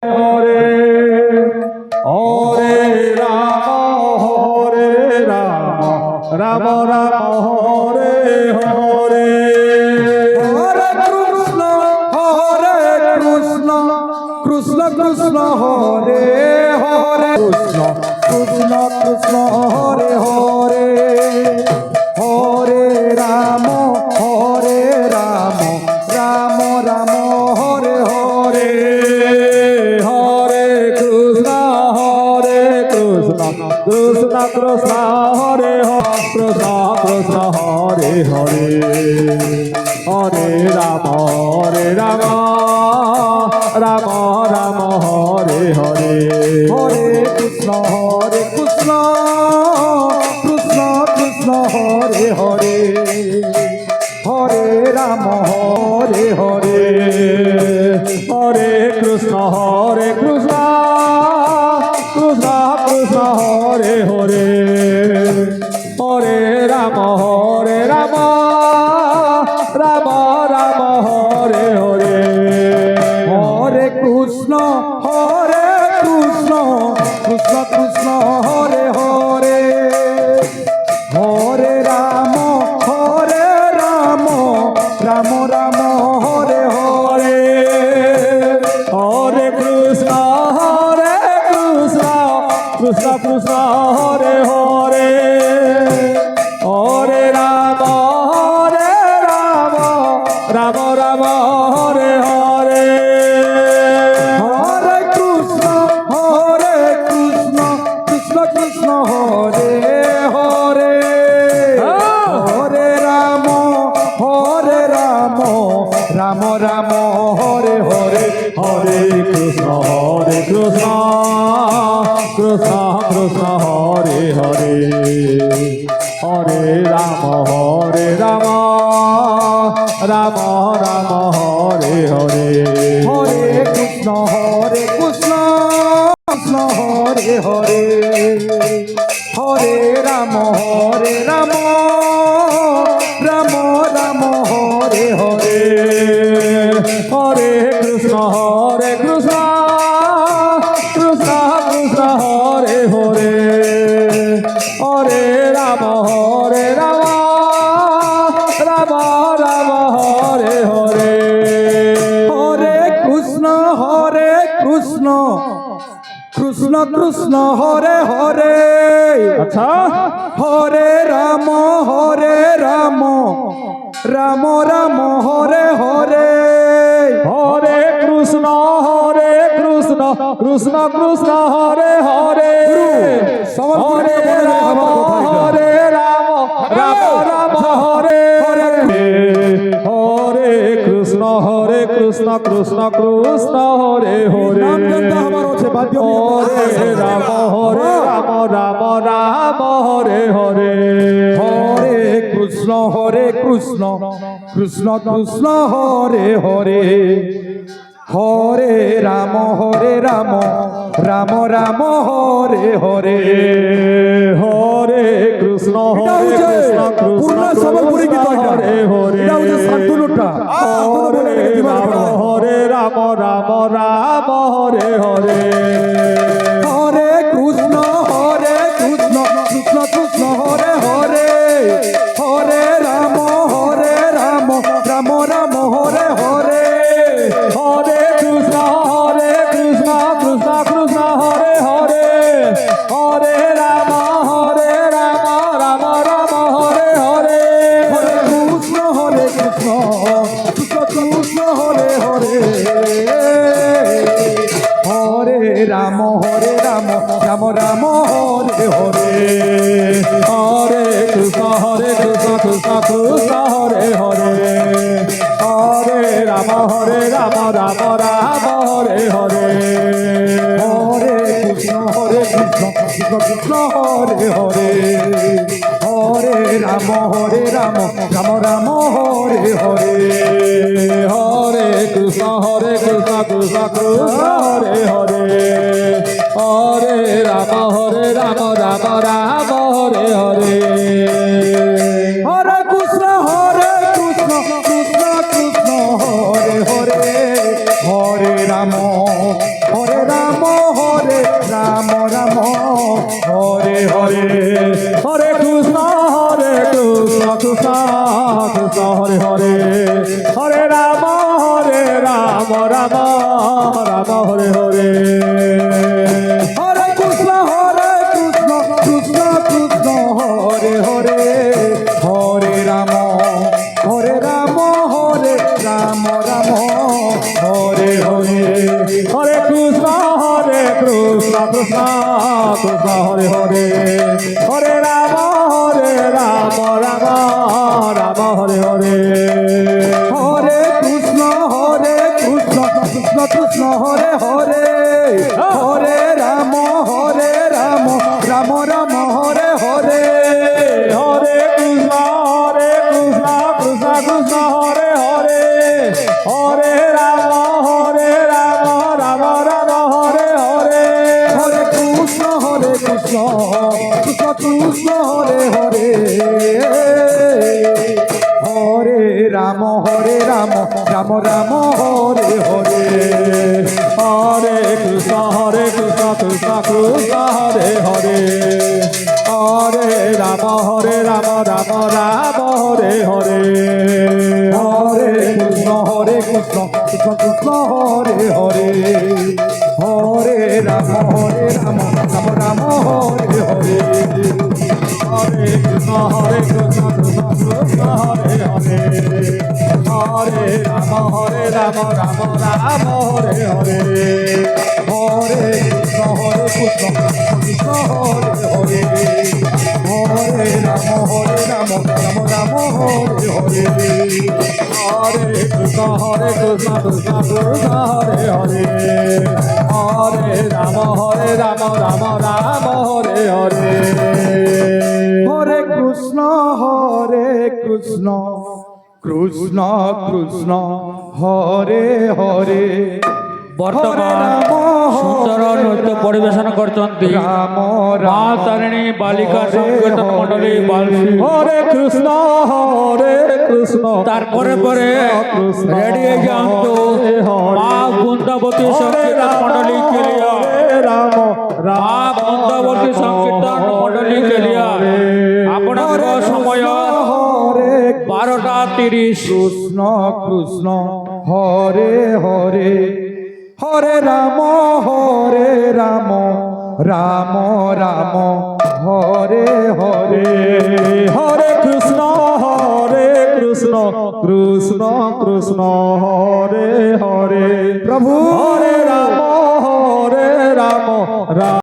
হরে হরে রাম রাম রাম হরে হরে হরে কৃষ্ণ কৃষ্ণ কৃষ্ণ হরে হরে কৃষ্ণ কৃষ্ণ কৃষ্ণ হরে হরে হরে রাম রাম রাম হরে হরে হরে কৃষ্ণ কৃষ্ণ কৃষ্ণ হরে কৃষ্ণ কৃষ্ণ হরে হরে হরে রাম রাম রাম হরে হরে হরে কৃষ্ণ কৃষ্ণ কৃষ্ণ হরে হরে হরে রাম হরে হরে হরে কৃষ্ণ কৃষ্ণ কৃষ্ণ হরে হরে হরে রাম রাম রাম হরে হরে হরে কৃষ্ণ কৃষ্ণ কৃষ্ণ হরে হরে হরে রাম রাম রাম হরে হরে হরে কৃষ্ণ কৃষ্ণ কৃষ্ণ হরে হরে হরে রাম রাম হরে হরে হরে কৃষ্ণ কৃষ্ণ কৃষ্ণ হরে হরে হরে রাম রাম রাম হরে হরে হরে কৃষ্ণ কৃষ্ণ কৃষ্ণ হরে হরে হরে রাম রাম রাম হরে হরে হরে কৃষ্ণ কৃষ্ণ হরে হরে হরে রাম রাম রাম হরে হরে হরে কৃষ্ণ কৃষ্ণ কৃষ্ণ হরে হরে হরে রাম রাম হরে হরে হরে কৃষ্ণ কৃষ্ণ কৃষ্ণ হরে হরে আচ্ছা হরে রাম রাম রাম হরে হরে হরে কৃষ্ণ কৃষ্ণ হরে হরে হরে রাম রাম হরে হরে কৃষ্ণ কৃষ্ণ হরে হরে নাম জানতে আমার আছে বাদ্য হরে রাম রাম হরে হরে হরে কৃষ্ণ কৃষ্ণ হরে হরে হরে রাম রাম হরে হরে হরে কৃষ্ণ পূর্ণ সম্বলপুরী গীত হরে হরে এটা হচ্ছে শান্তনুটা হরে রাম হরে হরে হরে কৃষ্ণ কৃষ্ণ হরে হরে হরে রাম রাম হরে হরে হরে কৃষ্ণ কৃষ্ণ হরে হরে হরে রাম রাম হরে হরে হরে কৃষ্ণ কৃষ্ণ হরে হরে হরে রাম রাম হরে হরে হরে কৃষ্ণ কৃষ্ণ হরে হরে হরে রাম রাম হরে হরে হরে কৃষ্ণ কৃষ্ণ হরে হরে হরে রাম রাম হরে হরে হরে কৃষ্ণ কৃষ্ণ হরে হরে হরে রাম রাম হরে হরে হরে কৃষ্ণ কৃষ্ণ হরে হরে হরে রাম হরে হরে হরে কৃষ্ণ কৃষ্ণ কৃষ্ণ হরে হরে হরে রাম রাম রাম হরে হরে হরে কৃষ্ণ কৃষ্ণ কৃষ্ণ হরে হরে হরে রাম রাম রাম হরে হরে হরে কৃষ্ণ কৃষ্ণ কৃষ্ণ হরে হরে হরে রাম রাম রাম হরে হরে হরে কৃষ্ণ কৃষ্ণ কৃষ্ণ হরে হরে হরে রাম রাম রাম হরে হরে হরে কৃষ্ণ কৃষ্ণ কৃষ্ণ হরে হরে হরে রাম রাম রাম হরে হরে হরে কৃষ্ণ কৃষ্ণ কৃষ্ণ হরে হরে হরে রাম রাম রাম হরে হরে হরে কৃষ্ণ কৃষ্ণ কৃষ্ণ হরে হরে হরে রাম রাম রাম হরে হরে হরে কৃষ্ণ কৃষ্ণ কৃষ্ণ হরে হরে হরে রাম রাম রাম হরে হরে হরে কৃষ্ণ কৃষ্ণ কৃষ্ণ হরে হরে হরে রাম রাম রাম হরে হরে হরে কৃষ্ণ কৃষ্ণ কৃষ্ণ হরে হরে হরে রাম রাম রাম হরে হরে হরে কৃষ্ণ কৃষ্ণ কৃষ্ণ হরে হরে হরে রাম রাম রাম হরে হরে হরে কৃষ্ণ কৃষ্ণ কৃষ্ণ কৃষ্ণ হরে হরে বর্তমান সুন্দর নৃত্য পরিবেশন করছেন রাম মা তারিণী বালিকা সংকীর্তন মন্ডলী বালশ্রী। হরে কৃষ্ণ তারপরে পরে রেডি হয়ে যান্তু মা বৃন্দাবতী সংকীর্তন মন্ডলী के लिए রাম মা বৃন্দাবতী সংকীর্তন মন্ডলী के लिए আপনার সময় হরে 12:30। কৃষ্ণ কৃষ্ণ হরে হরে হরে রাম রাম রাম হরে হরে হরে কৃষ্ণ কৃষ্ণ কৃষ্ণ হরে হরে প্রভু হরে রাম রাম